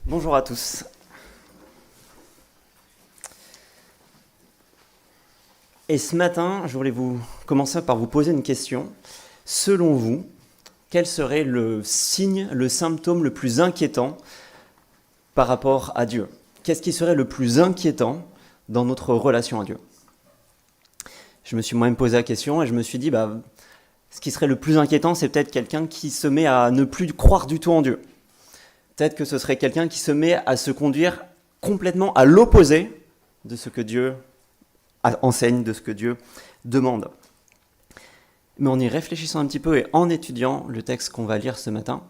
Bonjour à tous. Et ce matin, je voulais commencer par vous poser une question. Selon vous, quel serait le signe, le symptôme le plus inquiétant par rapport à Dieu? Qu'est-ce qui serait le plus inquiétant dans notre relation à Dieu? Je me suis moi-même posé la question et je me suis dit, ce qui serait le plus inquiétant, c'est peut-être quelqu'un qui se met à ne plus croire du tout en Dieu. Peut-être que ce serait quelqu'un qui se met à se conduire complètement à l'opposé de ce que Dieu enseigne, de ce que Dieu demande. Mais en y réfléchissant un petit peu et en étudiant le texte qu'on va lire ce matin,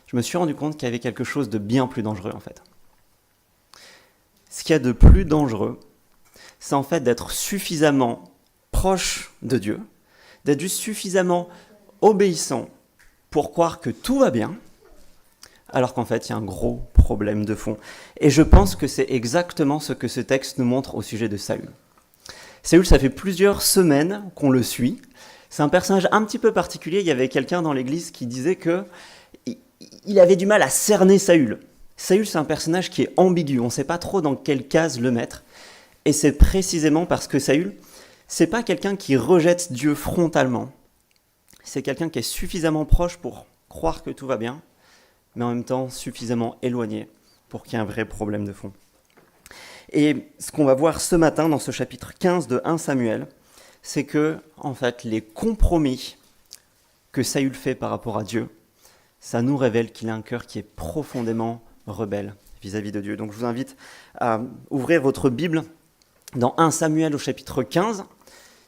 je me suis rendu compte qu'il y avait quelque chose de bien plus dangereux en fait. Ce qu'il y a de plus dangereux, c'est en fait d'être suffisamment proche de Dieu, d'être juste suffisamment obéissant pour croire que tout va bien, alors qu'en fait, il y a un gros problème de fond. Et je pense que c'est exactement ce que ce texte nous montre au sujet de Saül. Saül, ça fait plusieurs semaines qu'on le suit. C'est un personnage un petit peu particulier. Il y avait quelqu'un dans l'église qui disait qu'il avait du mal à cerner Saül. Saül, c'est un personnage qui est ambigu. On ne sait pas trop dans quelle case le mettre. Et c'est précisément parce que Saül, c'est pas quelqu'un qui rejette Dieu frontalement. C'est quelqu'un qui est suffisamment proche pour croire que tout va bien, mais en même temps suffisamment éloigné pour qu'il y ait un vrai problème de fond. Et ce qu'on va voir ce matin dans ce chapitre 15 de 1 Samuel, c'est que, en fait, les compromis que Saül fait par rapport à Dieu, ça nous révèle qu'il a un cœur qui est profondément rebelle vis-à-vis de Dieu. Donc je vous invite à ouvrir votre Bible dans 1 Samuel au chapitre 15.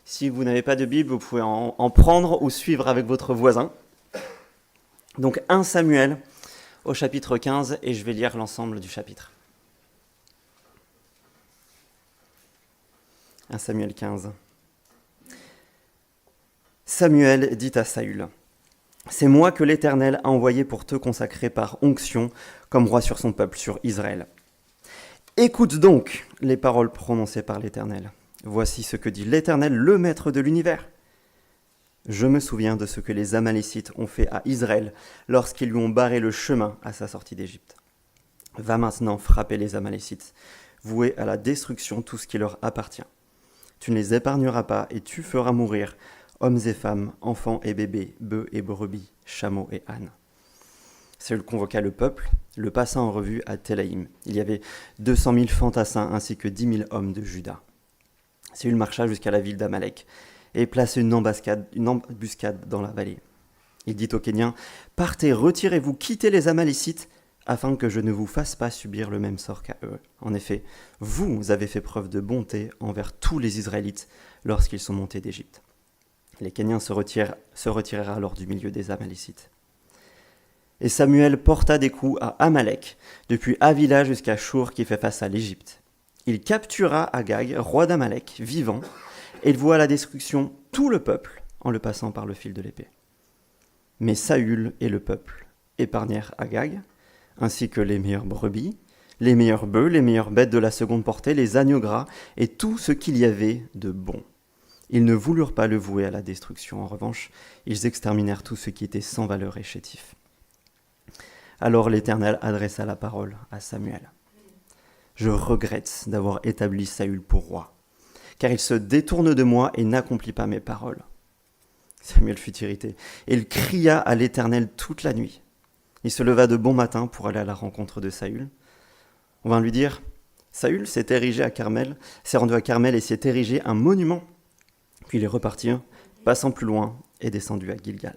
Si vous n'avez pas de Bible, vous pouvez en prendre ou suivre avec votre voisin. Donc 1 Samuel au chapitre 15, et je vais lire l'ensemble du chapitre. 1 Samuel 15. Samuel dit à Saül, « C'est moi que l'Éternel a envoyé pour te consacrer par onction comme roi sur son peuple, sur Israël. Écoute donc les paroles prononcées par l'Éternel. Voici ce que dit l'Éternel, le maître de l'univers. Je me souviens de ce que les Amalécites ont fait à Israël lorsqu'ils lui ont barré le chemin à sa sortie d'Égypte. Va maintenant frapper les Amalécites, vouer à la destruction tout ce qui leur appartient. Tu ne les épargneras pas et tu feras mourir hommes et femmes, enfants et bébés, bœufs et brebis, chameaux et ânes. » Saül convoqua le peuple, le passa en revue à Télaïm. Il y avait 200 000 fantassins ainsi que 10 000 hommes de Juda. Saül marcha jusqu'à la ville d'Amalek et plaça une embuscade dans la vallée. Il dit aux Kéniens, « Partez, retirez-vous, quittez les Amalécites, afin que je ne vous fasse pas subir le même sort qu'à eux. En effet, vous avez fait preuve de bonté envers tous les Israélites lorsqu'ils sont montés d'Égypte. » Les Kéniens se retirèrent alors du milieu des Amalécites. Et Samuel porta des coups à Amalek, depuis Havila jusqu'à Shur qui fait face à l'Égypte. Il captura Agag, roi d'Amalek, vivant, et il voua à la destruction tout le peuple en le passant par le fil de l'épée. Mais Saül et le peuple épargnèrent Agag, ainsi que les meilleures brebis, les meilleurs bœufs, les meilleures bêtes de la seconde portée, les agneaux gras et tout ce qu'il y avait de bon. Ils ne voulurent pas le vouer à la destruction. En revanche, ils exterminèrent tout ce qui était sans valeur et chétif. Alors l'Éternel adressa la parole à Samuel. « Je regrette d'avoir établi Saül pour roi, car il se détourne de moi et n'accomplit pas mes paroles. » Samuel fut irrité, et il cria à l'Éternel toute la nuit. Il se leva de bon matin pour aller à la rencontre de Saül. On vint lui dire, Saül s'est rendu à Carmel et s'est érigé un monument. Puis il est reparti, passant plus loin, et descendu à Gilgal.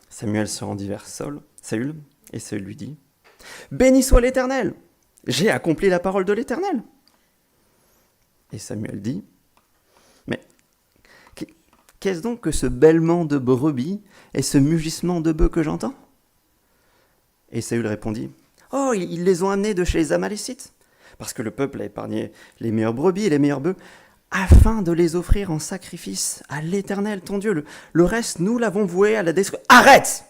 Samuel se rendit vers Saül, et Saül lui dit, « Béni soit l'Éternel, j'ai accompli la parole de l'Éternel. » Et Samuel dit, « Mais qu'est-ce donc que ce bêlement de brebis et ce mugissement de bœufs que j'entends ?» Et Saül répondit, « Oh, ils les ont amenés de chez les Amalécites, parce que le peuple a épargné les meilleures brebis et les meilleurs bœufs, afin de les offrir en sacrifice à l'Éternel, ton Dieu. Le reste, nous l'avons voué à la destruction. Arrête!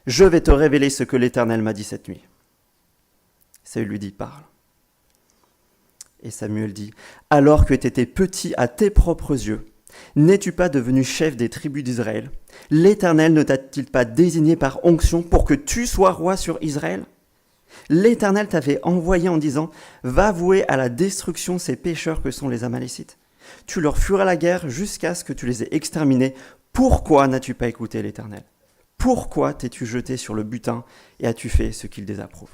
Je vais te révéler ce que l'Éternel m'a dit cette nuit. » Saül lui dit, « Parle. » Et Samuel dit, « Alors que tu étais petit à tes propres yeux, n'es-tu pas devenu chef des tribus d'Israël? L'Éternel ne t'a-t-il pas désigné par onction pour que tu sois roi sur Israël? L'Éternel t'avait envoyé en disant « Va vouer à la destruction ces pécheurs que sont les Amalécites. Tu leur feras la guerre jusqu'à ce que tu les aies exterminés. Pourquoi n'as-tu pas écouté l'Éternel? Pourquoi t'es-tu jeté sur le butin et as-tu fait ce qu'il désapprouve ?»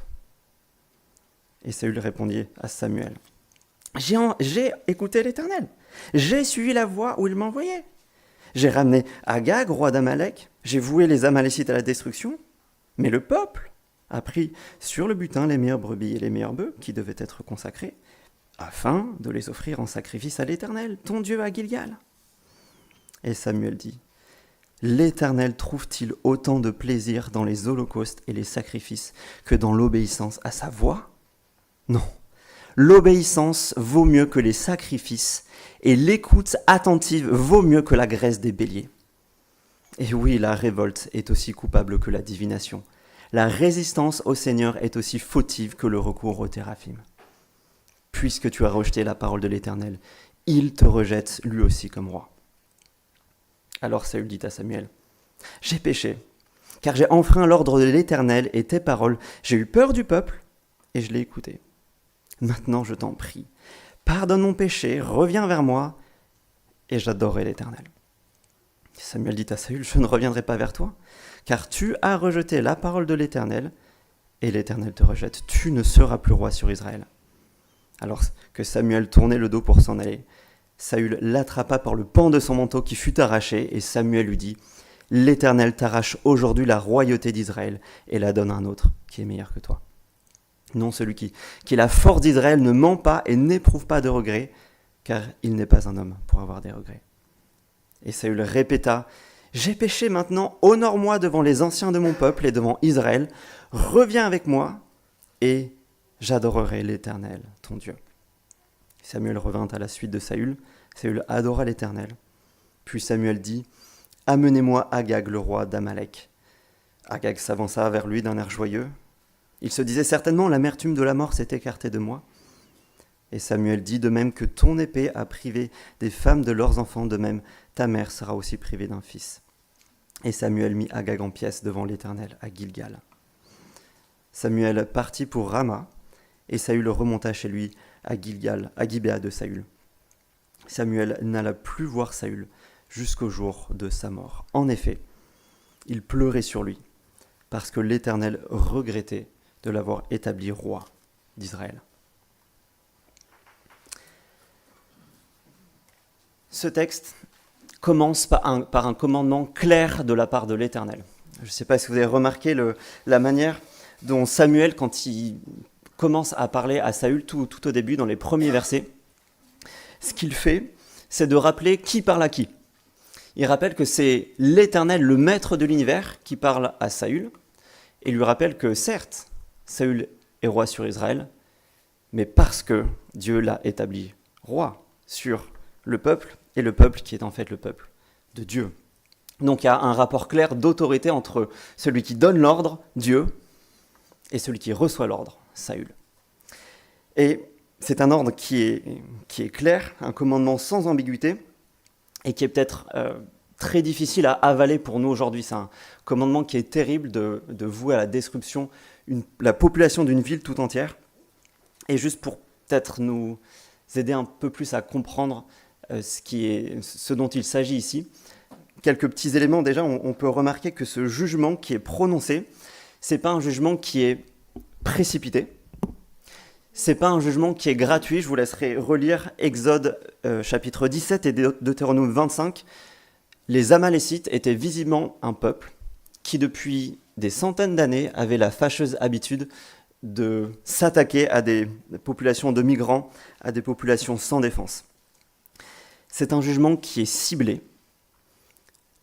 Et Saül répondit à Samuel « J'ai écouté l'Éternel. J'ai suivi la voie où il m'envoyait. J'ai ramené Agag, roi d'Amalek. J'ai voué les Amalécites à la destruction. Mais le peuple a pris sur le butin les meilleures brebis et les meilleurs bœufs qui devaient être consacrés, afin de les offrir en sacrifice à l'Éternel, ton Dieu à Gilgal. » Et Samuel dit « L'Éternel trouve-t-il autant de plaisir dans les holocaustes et les sacrifices que dans l'obéissance à sa voix? Non, l'obéissance vaut mieux que les sacrifices, et l'écoute attentive vaut mieux que la graisse des béliers. Et oui, la révolte est aussi coupable que la divination. La résistance au Seigneur est aussi fautive que le recours au téraphim. Puisque tu as rejeté la parole de l'Éternel, il te rejette lui aussi comme roi. » Alors Saül dit à Samuel, « J'ai péché, car j'ai enfreint l'ordre de l'Éternel et tes paroles. J'ai eu peur du peuple et je l'ai écouté. Maintenant je t'en prie, pardonne mon péché, reviens vers moi et j'adorerai l'Éternel. » Samuel dit à Saül, « Je ne reviendrai pas vers toi, car tu as rejeté la parole de l'Éternel et l'Éternel te rejette. Tu ne seras plus roi sur Israël. » Alors que Samuel tournait le dos pour s'en aller, Saül l'attrapa par le pan de son manteau qui fut arraché, et Samuel lui dit « L'Éternel t'arrache aujourd'hui la royauté d'Israël et la donne à un autre qui est meilleur que toi. Non, celui qui est la force d'Israël ne ment pas et n'éprouve pas de regrets, car il n'est pas un homme pour avoir des regrets. » Et Saül répéta « J'ai péché maintenant, honore-moi devant les anciens de mon peuple et devant Israël, reviens avec moi et j'adorerai l'Éternel, ton Dieu. » Samuel revint à la suite de Saül. Saül adora l'Éternel. Puis Samuel dit « Amenez-moi Agag, le roi d'Amalek. » Agag s'avança vers lui d'un air joyeux. Il se disait certainement « L'amertume de la mort s'est écartée de moi. » Et Samuel dit « De même que ton épée a privé des femmes de leurs enfants, de même ta mère sera aussi privée d'un fils. » Et Samuel mit Agag en pièces devant l'Éternel à Gilgal. Samuel partit pour Rama, et Saül remonta chez lui à Gilgal, à Gibéa de Saül. Samuel n'alla plus voir Saül jusqu'au jour de sa mort. En effet, il pleurait sur lui, parce que l'Éternel regrettait de l'avoir établi roi d'Israël. Ce texte commence par un commandement clair de la part de l'Éternel. Je ne sais pas si vous avez remarqué la manière dont Samuel, quand il commence à parler à Saül tout au début, dans les premiers versets, ce qu'il fait, c'est de rappeler qui parle à qui. Il rappelle que c'est l'Éternel, le maître de l'univers, qui parle à Saül, et lui rappelle que certes, Saül est roi sur Israël, mais parce que Dieu l'a établi roi sur le peuple, et le peuple qui est en fait le peuple de Dieu. Donc il y a un rapport clair d'autorité entre celui qui donne l'ordre, Dieu, et celui qui reçoit l'ordre, Saül. Et c'est un ordre qui est clair, un commandement sans ambiguïté, et qui est peut-être très difficile à avaler pour nous aujourd'hui. C'est un commandement qui est terrible de vouer à la destruction la population d'une ville tout entière. Et juste pour peut-être nous aider un peu plus à comprendre ce dont il s'agit ici, quelques petits éléments. Déjà, on peut remarquer que ce jugement qui est prononcé, c'est pas un jugement qui est précipité, c'est pas un jugement qui est gratuit. Je vous laisserai relire Exode chapitre 17 et Deutéronome 25. Les Amalécites étaient visiblement un peuple qui, depuis des centaines d'années, avait la fâcheuse habitude de s'attaquer à des populations de migrants, à des populations sans défense. C'est un jugement qui est ciblé.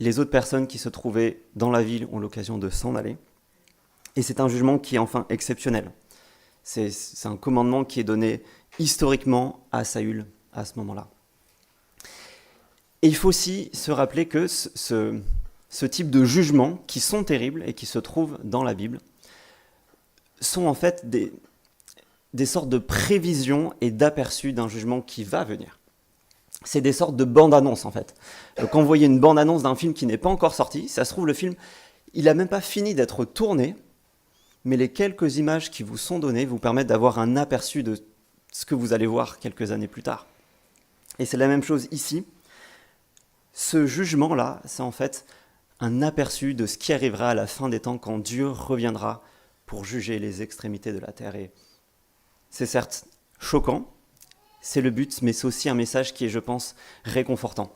Les autres personnes qui se trouvaient dans la ville ont l'occasion de s'en aller. Et c'est un jugement qui est enfin exceptionnel. C'est un commandement qui est donné historiquement à Saül à ce moment-là. Et il faut aussi se rappeler que ce type de jugements, qui sont terribles et qui se trouvent dans la Bible, sont en fait des sortes de prévisions et d'aperçus d'un jugement qui va venir. C'est des sortes de bandes-annonces, en fait. Quand vous voyez une bande-annonce d'un film qui n'est pas encore sorti, ça se trouve, le film, il n'a même pas fini d'être tourné, mais les quelques images qui vous sont données vous permettent d'avoir un aperçu de ce que vous allez voir quelques années plus tard. Et c'est la même chose ici. Ce jugement-là, c'est en fait un aperçu de ce qui arrivera à la fin des temps quand Dieu reviendra pour juger les extrémités de la terre. Et c'est certes choquant, c'est le but, mais c'est aussi un message qui est, je pense, réconfortant.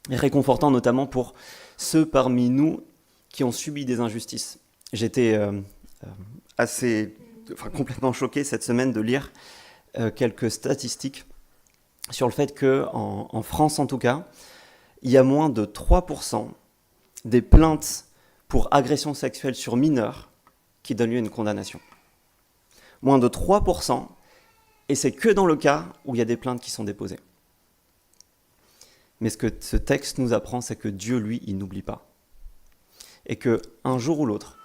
Et réconfortant notamment pour ceux parmi nous qui ont subi des injustices. J'étais complètement choqué cette semaine de lire quelques statistiques sur le fait qu'en France, en tout cas, il y a moins de 3% des plaintes pour agression sexuelle sur mineurs qui donnent lieu à une condamnation. Moins de 3%, et c'est que dans le cas où il y a des plaintes qui sont déposées. Mais ce que ce texte nous apprend, c'est que Dieu, lui, il n'oublie pas. Et qu'un jour ou l'autre,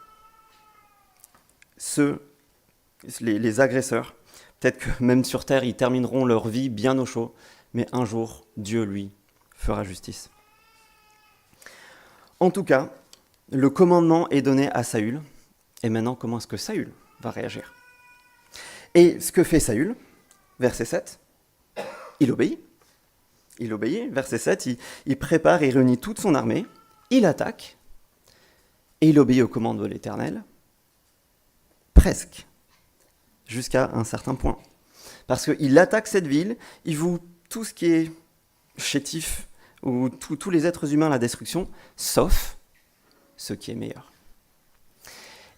les agresseurs, peut-être que même sur terre, ils termineront leur vie bien au chaud, mais un jour, Dieu, lui, fera justice. En tout cas, le commandement est donné à Saül, et maintenant, comment est-ce que Saül va réagir ? Et ce que fait Saül, verset 7, il obéit. Il obéit, verset 7, il prépare et réunit toute son armée, il attaque, et il obéit aux commandes de l'Éternel, presque, jusqu'à un certain point. Parce qu'il attaque cette ville, il voue tout ce qui est chétif, ou tous les êtres humains à la destruction, sauf ce qui est meilleur.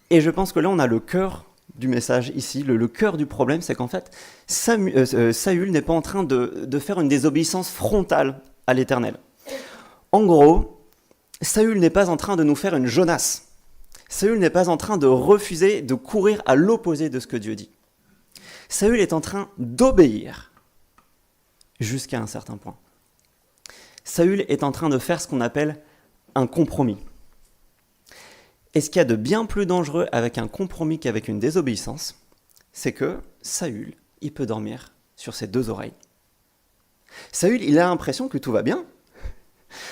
Et je pense que là, on a le cœur du message ici, le cœur du problème, c'est qu'en fait, Saül n'est pas en train de faire une désobéissance frontale à l'Éternel. En gros, Saül n'est pas en train de nous faire une Jonas. Saül n'est pas en train de refuser de courir à l'opposé de ce que Dieu dit. Saül est en train d'obéir jusqu'à un certain point. Saül est en train de faire ce qu'on appelle un compromis. Et ce qu'il y a de bien plus dangereux avec un compromis qu'avec une désobéissance, c'est que Saül, il peut dormir sur ses deux oreilles. Saül, il a l'impression que tout va bien.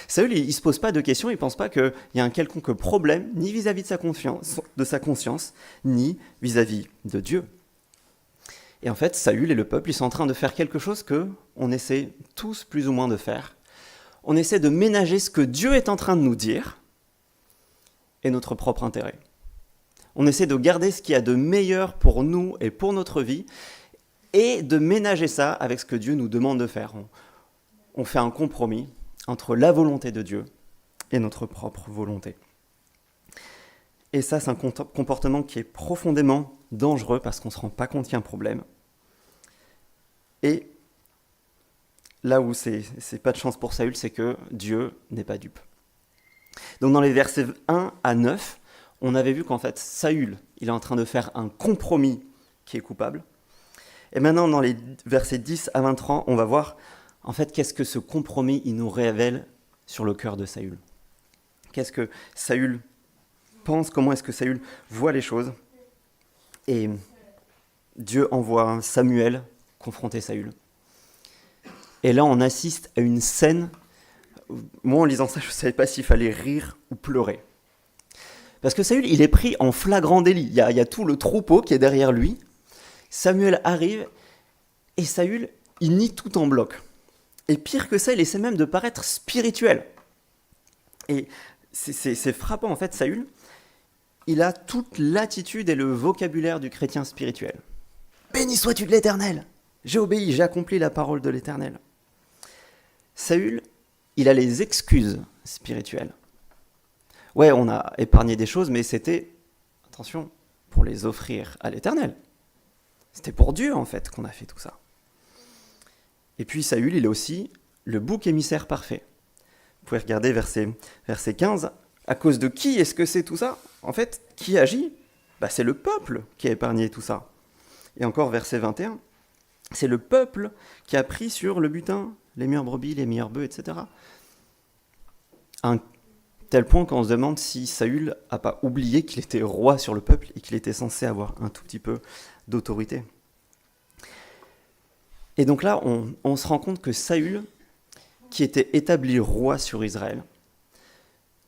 Saül, il ne se pose pas de questions, il ne pense pas qu'il y a un quelconque problème, ni vis-à-vis de sa conscience, ni vis-à-vis de Dieu. Et en fait, Saül et le peuple, ils sont en train de faire quelque chose qu'on essaie tous plus ou moins de faire. On essaie de ménager ce que Dieu est en train de nous dire et notre propre intérêt. On essaie de garder ce qu'il y a de meilleur pour nous et pour notre vie et de ménager ça avec ce que Dieu nous demande de faire. On fait un compromis entre la volonté de Dieu et notre propre volonté. Et ça, c'est un comportement qui est profondément dangereux parce qu'on ne se rend pas compte qu'il y a un problème. Et là où c'est pas de chance pour Saül, c'est que Dieu n'est pas dupe. Donc dans les versets 1 à 9, on avait vu qu'en fait, Saül, il est en train de faire un compromis qui est coupable. Et maintenant, dans les versets 10 à 23, on va voir, en fait, qu'est-ce que ce compromis, il nous révèle sur le cœur de Saül. Qu'est-ce que Saül pense, comment est-ce que Saül voit les choses. Et Dieu envoie Samuel confronter Saül. Et là, on assiste à une scène. Moi, en lisant ça, je ne savais pas s'il fallait rire ou pleurer. Parce que Saül, il est pris en flagrant délit. Il y a tout le troupeau qui est derrière lui. Samuel arrive et Saül, il nie tout en bloc. Et pire que ça, il essaie même de paraître spirituel. Et c'est frappant, en fait, Saül, il a toute l'attitude et le vocabulaire du chrétien spirituel. « Béni sois-tu de l'Éternel ! J'ai obéi, j'ai accompli la parole de l'Éternel. » Saül, il a les excuses spirituelles. Ouais, on a épargné des choses, mais c'était, attention, pour les offrir à l'Éternel. C'était pour Dieu, en fait, qu'on a fait tout ça. Et puis Saül, il est aussi le bouc émissaire parfait. Vous pouvez regarder verset 15. À cause de qui est-ce que c'est tout ça ? En fait, qui agit ? C'est le peuple qui a épargné tout ça. Et encore verset 21. C'est le peuple qui a pris sur le butin les meilleures brebis, les meilleurs bœufs, etc. À un tel point qu'on se demande si Saül n'a pas oublié qu'il était roi sur le peuple et qu'il était censé avoir un tout petit peu d'autorité. Et donc là, on se rend compte que Saül, qui était établi roi sur Israël,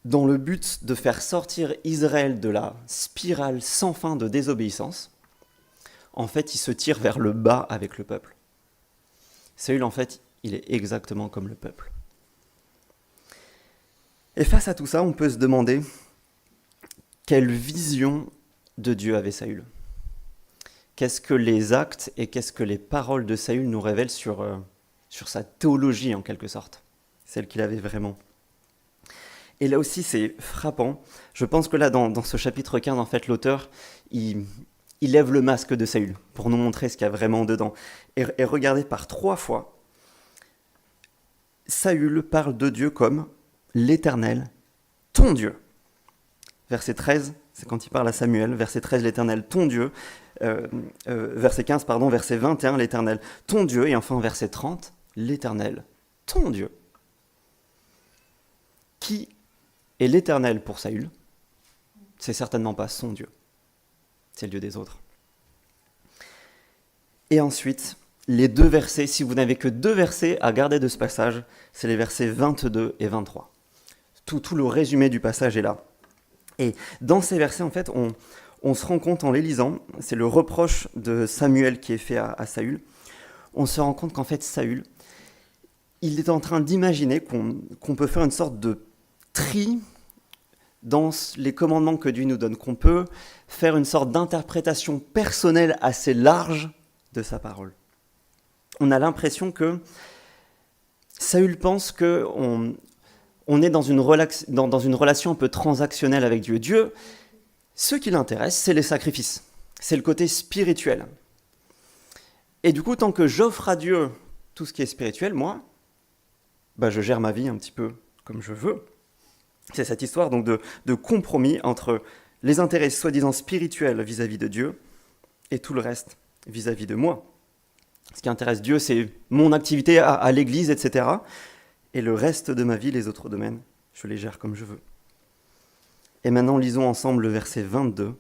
dans le but de faire sortir Israël de la spirale sans fin de désobéissance, en fait, il se tire vers le bas avec le peuple. Saül, en fait, il est exactement comme le peuple. Et face à tout ça, on peut se demander quelle vision de Dieu avait Saül. Qu'est-ce que les actes et qu'est-ce que les paroles de Saül nous révèlent sur sa théologie, en quelque sorte, celle qu'il avait vraiment. Et là aussi, c'est frappant. Je pense que là, dans ce chapitre 15, en fait, l'auteur, il lève le masque de Saül pour nous montrer ce qu'il y a vraiment dedans. Et regardez, par 3 fois, Saül parle de Dieu comme l'Éternel, ton Dieu. Verset 13, c'est quand il parle à Samuel. Verset 13, l'Éternel, ton Dieu. Verset 15, verset 21, l'Éternel, ton Dieu. Et enfin, verset 30, l'Éternel, ton Dieu. Qui est l'Éternel pour Saül? C'est certainement pas son Dieu. C'est le Dieu des autres. Et ensuite, les 2 versets, si vous n'avez que 2 versets à garder de ce passage, c'est les versets 22 et 23. Tout le résumé du passage est là. Et dans ces versets, en fait, on se rend compte en les lisant, c'est le reproche de Samuel qui est fait à Saül, on se rend compte qu'en fait, Saül, il est en train d'imaginer qu'on peut faire une sorte de tri dans les commandements que Dieu nous donne, qu'on peut faire une sorte d'interprétation personnelle assez large de sa parole. On a l'impression que Saül pense qu'on est dans une relation un peu transactionnelle avec Dieu. Dieu, ce qui l'intéresse, c'est les sacrifices, c'est le côté spirituel. Et du coup, tant que j'offre à Dieu tout ce qui est spirituel, moi, je gère ma vie un petit peu comme je veux. C'est cette histoire donc de compromis entre les intérêts soi-disant spirituels vis-à-vis de Dieu et tout le reste vis-à-vis de moi. Ce qui intéresse Dieu, c'est mon activité à l'église, etc. Et le reste de ma vie, les autres domaines, je les gère comme je veux. Et maintenant, lisons ensemble le verset 22.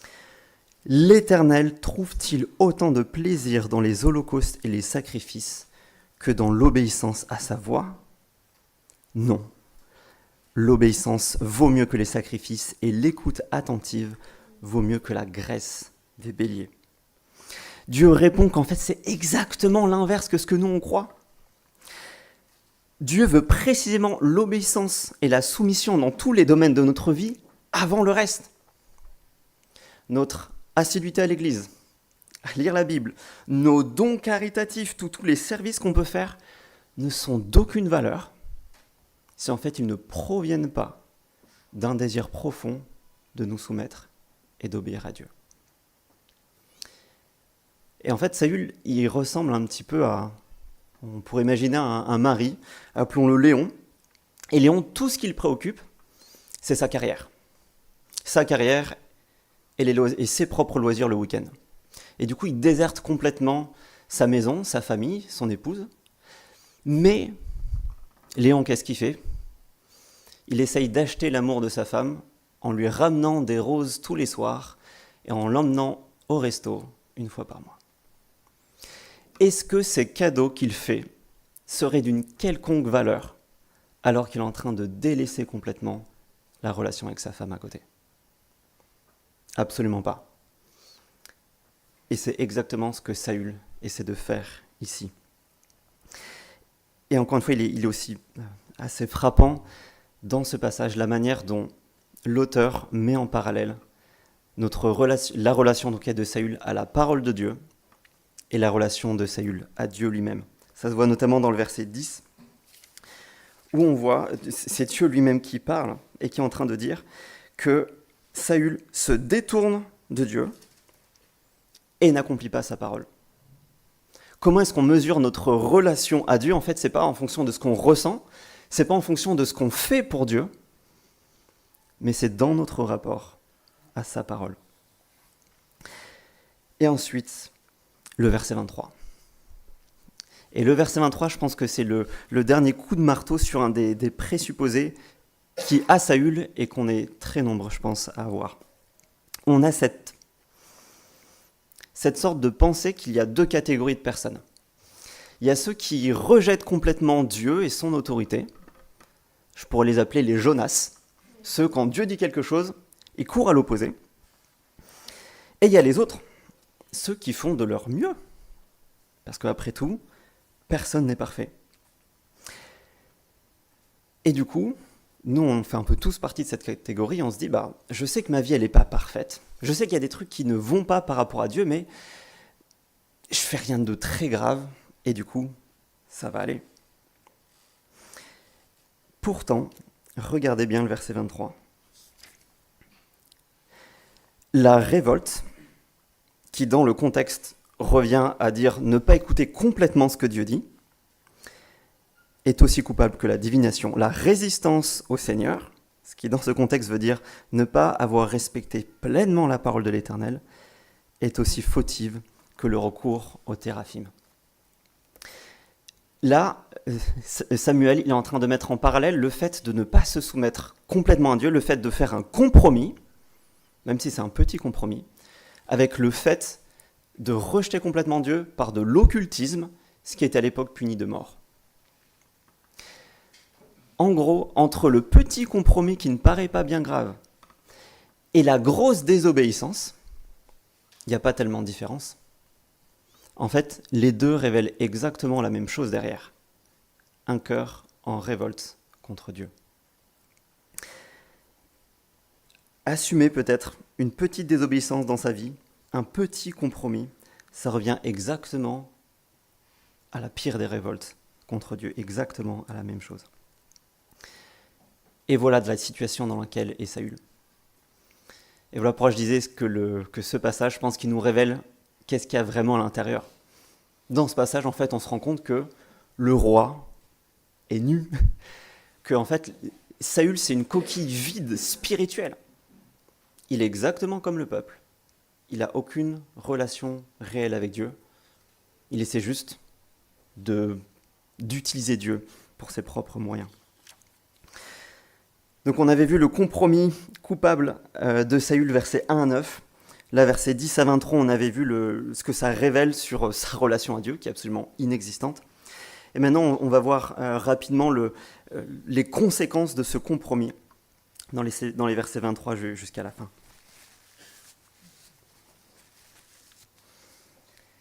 « L'Éternel trouve-t-il autant de plaisir dans les holocaustes et les sacrifices que dans l'obéissance à sa voix? Non. L'obéissance vaut mieux que les sacrifices et l'écoute attentive vaut mieux que la graisse des béliers. » Dieu répond qu'en fait, c'est exactement l'inverse que ce que nous on croit. Dieu veut précisément l'obéissance et la soumission dans tous les domaines de notre vie avant le reste. Notre assiduité à l'église, à lire la Bible, nos dons caritatifs, tous les services qu'on peut faire ne sont d'aucune valeur si en fait ils ne proviennent pas d'un désir profond de nous soumettre et d'obéir à Dieu. Et en fait, Saül, il ressemble un petit peu à, on pourrait imaginer un mari, appelons-le Léon. Et Léon, tout ce qui le préoccupe, c'est sa carrière. Sa carrière et ses propres loisirs le week-end. Et du coup, il déserte complètement sa maison, sa famille, son épouse. Mais Léon, qu'est-ce qu'il fait? Il essaye d'acheter l'amour de sa femme en lui ramenant des roses tous les soirs et en l'emmenant au resto une fois par mois. Est-ce que ces cadeaux qu'il fait seraient d'une quelconque valeur alors qu'il est en train de délaisser complètement la relation avec sa femme à côté? Absolument pas. Et c'est exactement ce que Saül essaie de faire ici. Et encore une fois, il est aussi assez frappant dans ce passage la manière dont l'auteur met en parallèle la relation donc, de Saül à la parole de Dieu et la relation de Saül à Dieu lui-même. Ça se voit notamment dans le verset 10, où on voit, c'est Dieu lui-même qui parle et qui est en train de dire que Saül se détourne de Dieu et n'accomplit pas sa parole. Comment est-ce qu'on mesure notre relation à Dieu? En fait, c'est pas en fonction de ce qu'on ressent, c'est pas en fonction de ce qu'on fait pour Dieu, mais c'est dans notre rapport à sa parole. Et ensuite, le verset 23. Et le verset 23, je pense que c'est le dernier coup de marteau sur un des présupposés qui a Saül et qu'on est très nombreux, je pense, à avoir. On a cette sorte de pensée qu'il y a 2 catégories de personnes. Il y a ceux qui rejettent complètement Dieu et son autorité, Je pourrais les appeler les Jonas. Ceux, quand Dieu dit quelque chose, ils courent à l'opposé. Et il y a les autres, ceux qui font de leur mieux. Parce qu'après tout, personne n'est parfait. Et du coup, nous, on fait un peu tous partie de cette catégorie. On se dit, je sais que ma vie, elle n'est pas parfaite. Je sais qu'il y a des trucs qui ne vont pas par rapport à Dieu, mais je fais rien de très grave. Et du coup, ça va aller. Pourtant, regardez bien le verset 23. La révolte, qui dans le contexte revient à dire ne pas écouter complètement ce que Dieu dit, est aussi coupable que la divination. La résistance au Seigneur, ce qui dans ce contexte veut dire ne pas avoir respecté pleinement la parole de l'Éternel, est aussi fautive que le recours au téraphim. Là, Samuel il est en train de mettre en parallèle le fait de ne pas se soumettre complètement à Dieu, le fait de faire un compromis, même si c'est un petit compromis, avec le fait de rejeter complètement Dieu par de l'occultisme, ce qui était à l'époque puni de mort. En gros, entre le petit compromis qui ne paraît pas bien grave et la grosse désobéissance, il n'y a pas tellement de différence. En fait, les deux révèlent exactement la même chose derrière. Un cœur en révolte contre Dieu. Assumer peut-être une petite désobéissance dans sa vie, un petit compromis, ça revient exactement à la pire des révoltes contre Dieu, exactement à la même chose. Et voilà de la situation dans laquelle est Saül. Et voilà pourquoi je disais que ce passage, je pense qu'il nous révèle qu'est-ce qu'il y a vraiment à l'intérieur. Dans ce passage, en fait, on se rend compte que le roi est nu, que en fait, Saül, c'est une coquille vide spirituelle. Il est exactement comme le peuple. Il n'a aucune relation réelle avec Dieu. Il essaie juste d'utiliser Dieu pour ses propres moyens. Donc on avait vu le compromis coupable de Saül, versets 1 à 9. Là, versets 10 à 23, on avait vu ce que ça révèle sur sa relation à Dieu, qui est absolument inexistante. Et maintenant, on va voir rapidement les conséquences de ce compromis dans les versets 23 jusqu'à la fin.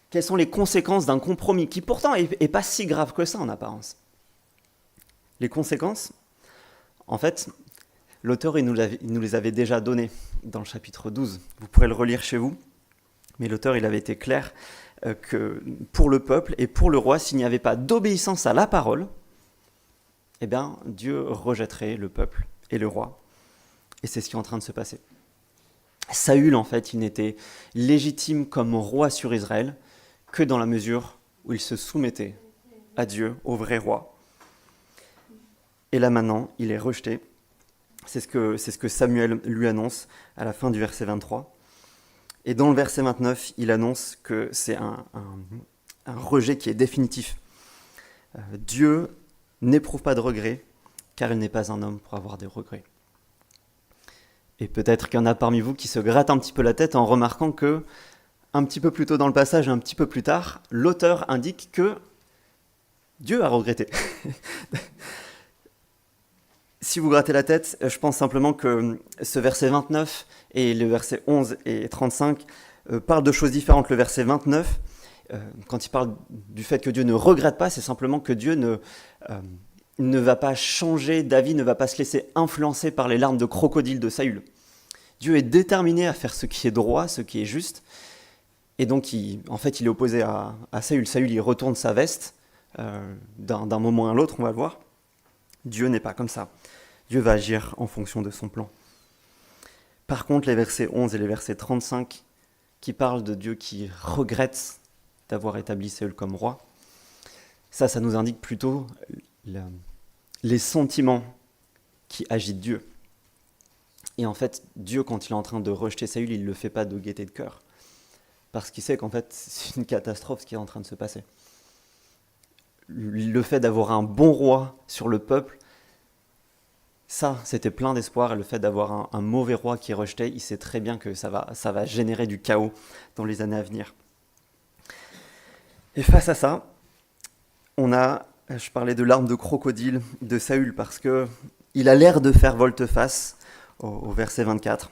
Quelles sont les conséquences d'un compromis qui pourtant est pas si grave que ça en apparence? Les conséquences, en fait, l'auteur il nous les avait déjà données dans le chapitre 12. Vous pourrez le relire chez vous, mais l'auteur il avait été clair que pour le peuple et pour le roi, s'il n'y avait pas d'obéissance à la parole, eh bien Dieu rejetterait le peuple et le roi. Et c'est ce qui est en train de se passer. Saül, en fait, il n'était légitime comme roi sur Israël que dans la mesure où il se soumettait à Dieu, au vrai roi. Et là maintenant, il est rejeté. C'est ce que Samuel lui annonce à la fin du verset 23. Et dans le verset 29, il annonce que c'est un rejet qui est définitif. Dieu n'éprouve pas de regrets, car il n'est pas un homme pour avoir des regrets. Et peut-être qu'il y en a parmi vous qui se grattent un petit peu la tête en remarquant que, un petit peu plus tôt dans le passage, un petit peu plus tard, l'auteur indique que Dieu a regretté. Si vous grattez la tête, je pense simplement que ce verset 29 et le verset 11 et 35 parlent de choses différentes. Le verset 29, quand il parle du fait que Dieu ne regrette pas, c'est simplement que Dieu ne va pas changer d'avis, ne va pas se laisser influencer par les larmes de crocodile de Saül. Dieu est déterminé à faire ce qui est droit, ce qui est juste, et donc il est opposé à Saül. Saül, il retourne sa veste d'un moment à l'autre, on va le voir. Dieu n'est pas comme ça. Dieu va agir en fonction de son plan. Par contre, les versets 11 et les versets 35, qui parlent de Dieu qui regrette d'avoir établi Saül comme roi, ça nous indique plutôt les sentiments qui agitent Dieu. Et en fait, Dieu, quand il est en train de rejeter Saül, il ne le fait pas de gaieté de cœur. Parce qu'il sait qu'en fait, c'est une catastrophe ce qui est en train de se passer. Le fait d'avoir un bon roi sur le peuple, ça, c'était plein d'espoir. Et le fait d'avoir un mauvais roi qui est rejeté, il sait très bien que ça va générer du chaos dans les années à venir. Et face à ça, on a je parlais de larmes de crocodile de Saül parce que il a l'air de faire volte-face au verset 24.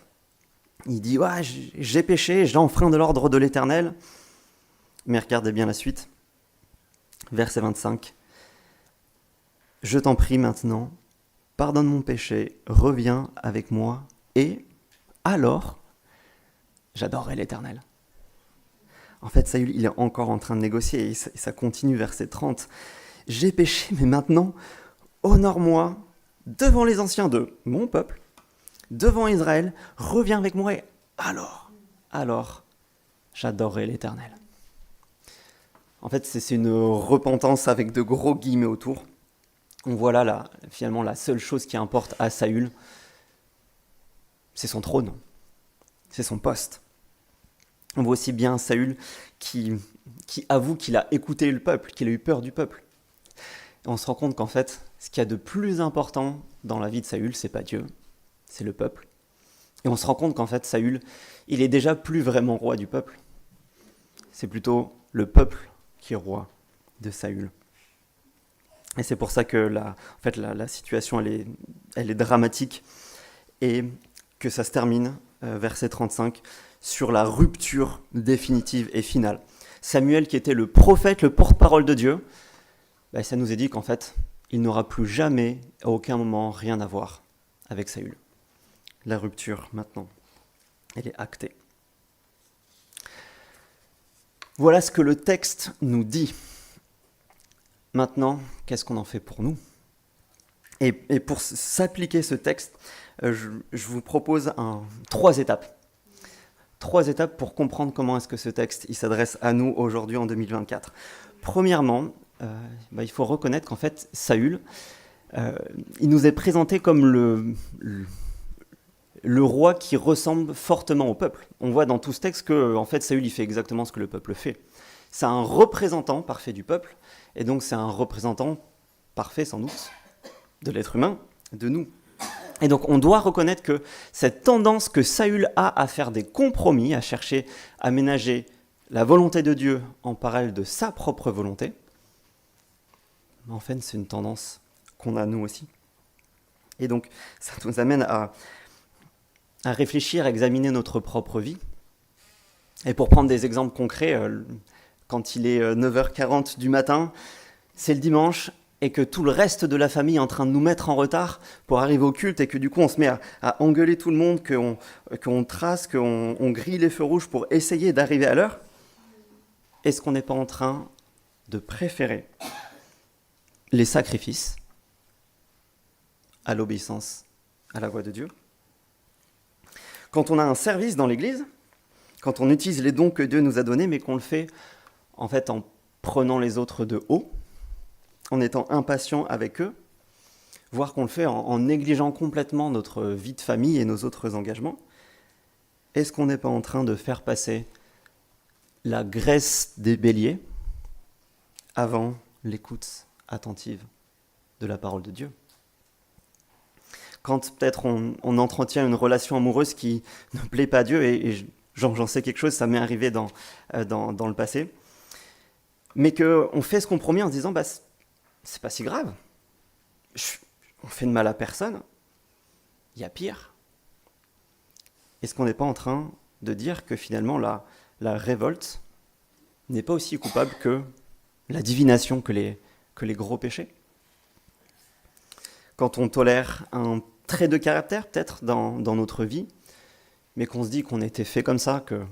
Il dit « Ouais, j'ai péché, j'ai enfreint de l'ordre de l'Éternel. » Mais regardez bien la suite. Verset 25. « Je t'en prie maintenant, pardonne mon péché, reviens avec moi, et alors, j'adorerai l'Éternel. » En fait, Saül, il est encore en train de négocier, et ça continue, verset 30. « J'ai péché, mais maintenant, honore-moi devant les anciens de mon peuple, devant Israël, reviens avec moi, et alors, j'adorerai l'Éternel. » En fait, c'est une repentance avec de gros guillemets autour. On voit là, finalement, la seule chose qui importe à Saül, c'est son trône, c'est son poste. On voit aussi bien Saül qui avoue qu'il a écouté le peuple, qu'il a eu peur du peuple. Et on se rend compte qu'en fait, ce qu'il y a de plus important dans la vie de Saül, c'est pas Dieu, c'est le peuple. Et on se rend compte qu'en fait, Saül, il est déjà plus vraiment roi du peuple. C'est plutôt le peuple qui est roi de Saül. Et c'est pour ça que la situation, elle est dramatique et que ça se termine, verset 35, sur la rupture définitive et finale. Samuel, qui était le prophète, le porte-parole de Dieu, ça nous est dit qu'en fait, il n'aura plus jamais, à aucun moment, rien à voir avec Saül. La rupture, maintenant, elle est actée. Voilà ce que le texte nous dit. Maintenant, qu'est-ce qu'on en fait pour nous ? Et pour s'appliquer ce texte, je vous propose 3 étapes. 3 étapes pour comprendre comment est-ce que ce texte il s'adresse à nous aujourd'hui en 2024. Premièrement, il faut reconnaître qu'en fait, Saül, il nous est présenté comme le roi qui ressemble fortement au peuple. On voit dans tout ce texte que en fait, Saül il fait exactement ce que le peuple fait. C'est un représentant parfait du peuple, et donc c'est un représentant parfait sans doute de l'être humain, de nous. Et donc on doit reconnaître que cette tendance que Saül a à faire des compromis, à chercher à ménager la volonté de Dieu en parallèle de sa propre volonté, en fait c'est une tendance qu'on a nous aussi. Et donc ça nous amène à réfléchir, à examiner notre propre vie. Et pour prendre des exemples concrets, quand il est 9h40 du matin, c'est le dimanche, et que tout le reste de la famille est en train de nous mettre en retard pour arriver au culte, et que du coup on se met à engueuler tout le monde, qu'on trace, qu'on grille les feux rouges pour essayer d'arriver à l'heure, est-ce qu'on n'est pas en train de préférer les sacrifices à l'obéissance à la voix de Dieu ? Quand on a un service dans l'église, quand on utilise les dons que Dieu nous a donnés, mais qu'on le fait en fait en prenant les autres de haut, en étant impatient avec eux, voire qu'on le fait en négligeant complètement notre vie de famille et nos autres engagements, est-ce qu'on n'est pas en train de faire passer la graisse des béliers avant l'écoute attentive de la parole de Dieu ? Quand peut-être on entretient une relation amoureuse qui ne plaît pas à Dieu, et j'en sais quelque chose, ça m'est arrivé dans le passé, mais qu'on fait ce compromis en se disant c'est pas si grave, on fait de mal à personne, il y a pire. Est-ce qu'on n'est pas en train de dire que finalement la révolte n'est pas aussi coupable que la divination, que les gros péchés ? Quand on tolère un trait de caractère peut-être dans notre vie, mais qu'on se dit qu'on était fait comme ça, que de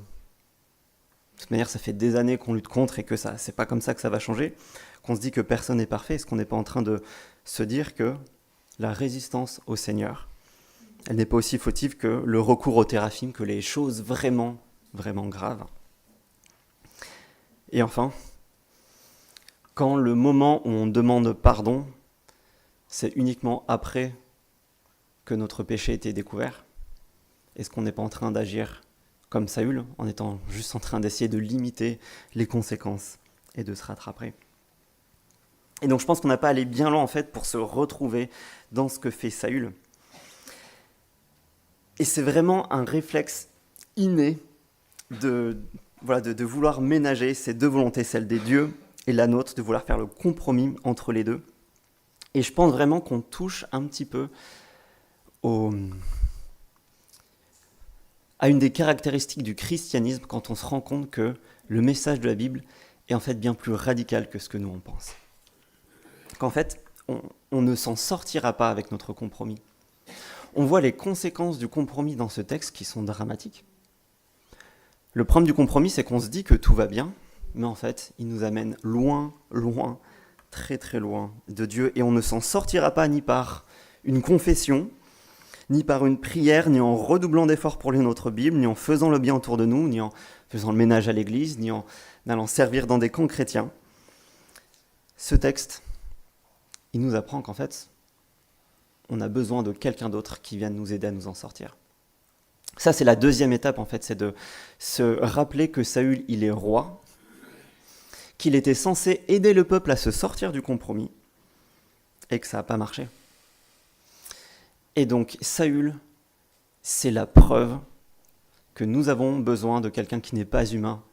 toute manière ça fait des années qu'on lutte contre et que c'est pas comme ça que ça va changer, qu'on se dit que personne n'est parfait, est-ce qu'on n'est pas en train de se dire que la résistance au Seigneur, elle n'est pas aussi fautive que le recours au téraphim, que les choses vraiment, vraiment graves ? Et enfin, quand le moment où on demande pardon, c'est uniquement après que notre péché ait été découvert, est-ce qu'on n'est pas en train d'agir comme Saül, en étant juste en train d'essayer de limiter les conséquences et de se rattraper ? Et donc je pense qu'on n'a pas à aller bien loin en fait pour se retrouver dans ce que fait Saül. Et c'est vraiment un réflexe inné de vouloir ménager ces deux volontés, celle des dieux et la nôtre, de vouloir faire le compromis entre les deux. Et je pense vraiment qu'on touche un petit peu à une des caractéristiques du christianisme quand on se rend compte que le message de la Bible est en fait bien plus radical que ce que nous on pense. Qu'en fait, on ne s'en sortira pas avec notre compromis. On voit les conséquences du compromis dans ce texte qui sont dramatiques. Le problème du compromis, c'est qu'on se dit que tout va bien, mais en fait, il nous amène loin, loin, très très loin de Dieu, et on ne s'en sortira pas ni par une confession, ni par une prière, ni en redoublant d'efforts pour lire notre Bible, ni en faisant le bien autour de nous, ni en faisant le ménage à l'église, ni en allant servir dans des camps chrétiens. Ce texte, il nous apprend qu'en fait, on a besoin de quelqu'un d'autre qui vienne nous aider à nous en sortir. Ça, c'est la deuxième étape, en fait, c'est de se rappeler que Saül, il est roi, qu'il était censé aider le peuple à se sortir du compromis, et que ça n'a pas marché. Et donc, Saül, c'est la preuve que nous avons besoin de quelqu'un qui n'est pas humain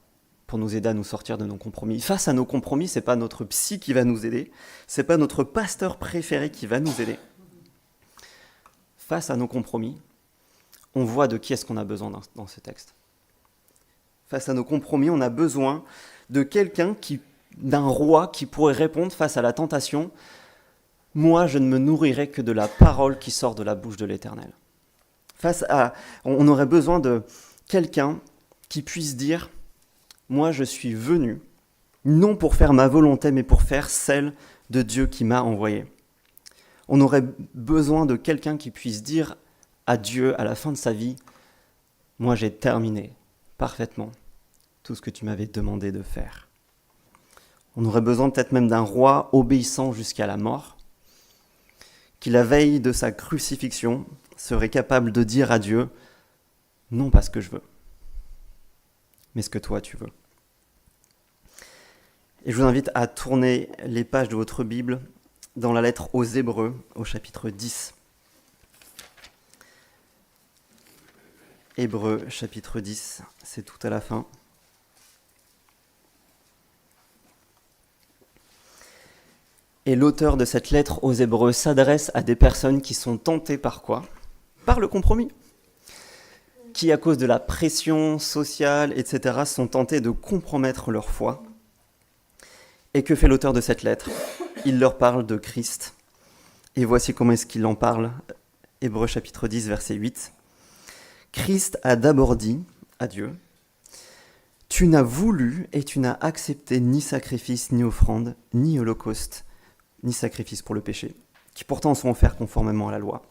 pour nous aider à nous sortir de nos compromis. Face à nos compromis, ce n'est pas notre psy qui va nous aider, ce n'est pas notre pasteur préféré qui va nous aider. Face à nos compromis, on voit de qui est-ce qu'on a besoin dans ce texte. Face à nos compromis, on a besoin de quelqu'un d'un roi qui pourrait répondre face à la tentation « Moi, je ne me nourrirai que de la parole qui sort de la bouche de l'Éternel. » On aurait besoin de quelqu'un qui puisse dire « Moi, je suis venu, non pour faire ma volonté, mais pour faire celle de Dieu qui m'a envoyé. » On aurait besoin de quelqu'un qui puisse dire à Dieu, à la fin de sa vie, « Moi, j'ai terminé parfaitement tout ce que tu m'avais demandé de faire. » On aurait besoin peut-être même d'un roi obéissant jusqu'à la mort, qui la veille de sa crucifixion serait capable de dire à Dieu, « Non pas ce que je veux, mais ce que toi tu veux. » Et je vous invite à tourner les pages de votre Bible dans la lettre aux Hébreux, au chapitre 10. Hébreux, chapitre 10, c'est tout à la fin. Et l'auteur de cette lettre aux Hébreux s'adresse à des personnes qui sont tentées par quoi ? Par le compromis. Qui, à cause de la pression sociale, etc., sont tentés de compromettre leur foi. Et que fait l'auteur de cette lettre ? Il leur parle de Christ. Et voici comment est-ce qu'il en parle. Hébreux chapitre 10, verset 8. Christ a d'abord dit à Dieu, « Tu n'as voulu et tu n'as accepté ni sacrifice, ni offrande, ni holocauste, ni sacrifice pour le péché, qui pourtant sont offerts conformément à la loi. »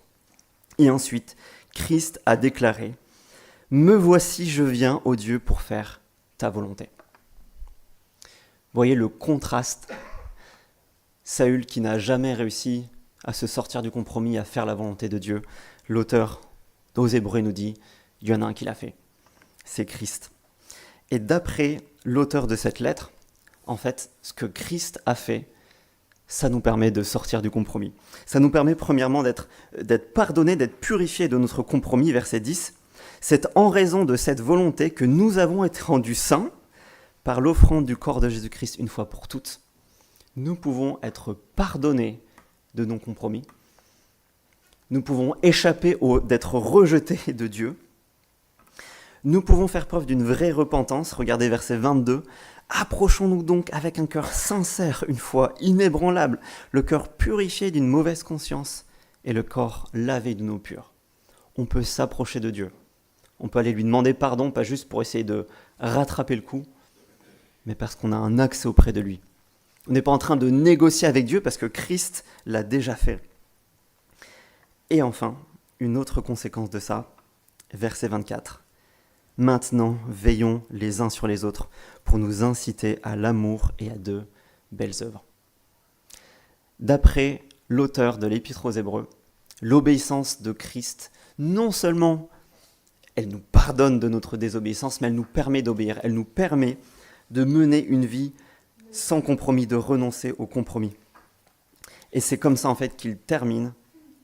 Et ensuite, Christ a déclaré, « Me voici, je viens, ô Dieu, pour faire ta volonté. » Vous voyez le contraste. Saül qui n'a jamais réussi à se sortir du compromis, à faire la volonté de Dieu. L'auteur aux Hébreux nous dit, il y en a un qui l'a fait. C'est Christ. Et d'après l'auteur de cette lettre, en fait, ce que Christ a fait, ça nous permet de sortir du compromis. Ça nous permet premièrement d'être pardonnés, d'être purifiés de notre compromis, verset 10. C'est en raison de cette volonté que nous avons été rendus saints par l'offrande du corps de Jésus-Christ une fois pour toutes. Nous pouvons être pardonnés de nos compromis. Nous pouvons échapper d'être rejetés de Dieu. Nous pouvons faire preuve d'une vraie repentance. Regardez verset 22. « Approchons-nous donc avec un cœur sincère, une foi inébranlable, le cœur purifié d'une mauvaise conscience et le corps lavé d'une eau pure. » On peut s'approcher de Dieu. On peut aller lui demander pardon, pas juste pour essayer de rattraper le coup, mais parce qu'on a un accès auprès de lui. On n'est pas en train de négocier avec Dieu parce que Christ l'a déjà fait. Et enfin, une autre conséquence de ça, verset 24. « Maintenant, veillons les uns sur les autres pour nous inciter à l'amour et à de belles œuvres. » D'après l'auteur de l'Épître aux Hébreux, l'obéissance de Christ, non seulement elle nous pardonne de notre désobéissance, mais elle nous permet d'obéir, elle nous permet de mener une vie sans compromis, de renoncer au compromis. Et c'est comme ça en fait qu'il termine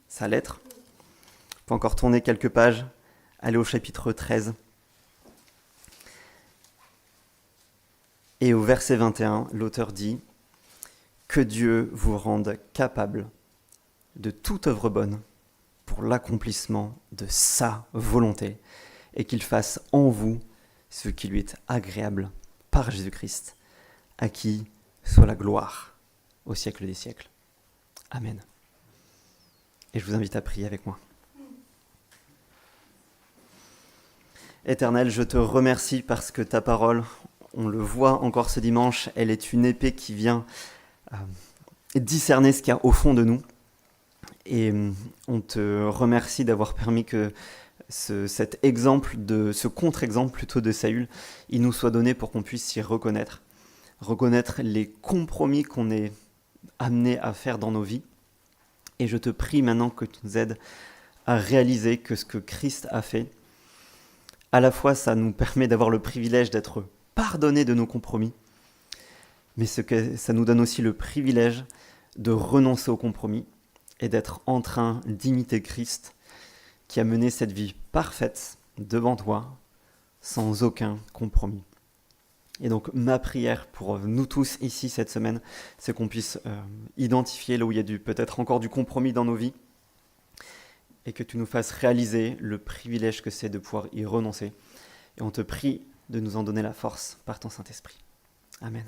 sa lettre. On peut encore tourner quelques pages, aller au chapitre 13. Et au verset 21, l'auteur dit « Que Dieu vous rende capable de toute œuvre bonne pour l'accomplissement de sa volonté et qu'il fasse en vous ce qui lui est agréable par Jésus-Christ, à qui soit la gloire au siècle des siècles. Amen. » Et je vous invite à prier avec moi. Éternel, je te remercie parce que ta parole, on le voit encore ce dimanche, elle est une épée qui vient discerner ce qu'il y a au fond de nous. Et on te remercie d'avoir permis que cet exemple, ce contre-exemple plutôt de Saül, il nous soit donné pour qu'on puisse s'y reconnaître les compromis qu'on est amené à faire dans nos vies. Et je te prie maintenant que tu nous aides à réaliser que ce que Christ a fait, à la fois ça nous permet d'avoir le privilège d'être pardonnés de nos compromis, mais ça nous donne aussi le privilège de renoncer aux compromis et d'être en train d'imiter Christ qui a mené cette vie parfaite devant toi, sans aucun compromis. Et donc ma prière pour nous tous ici cette semaine, c'est qu'on puisse identifier là où il y a peut-être encore du compromis dans nos vies, et que tu nous fasses réaliser le privilège que c'est de pouvoir y renoncer. Et on te prie de nous en donner la force par ton Saint-Esprit. Amen.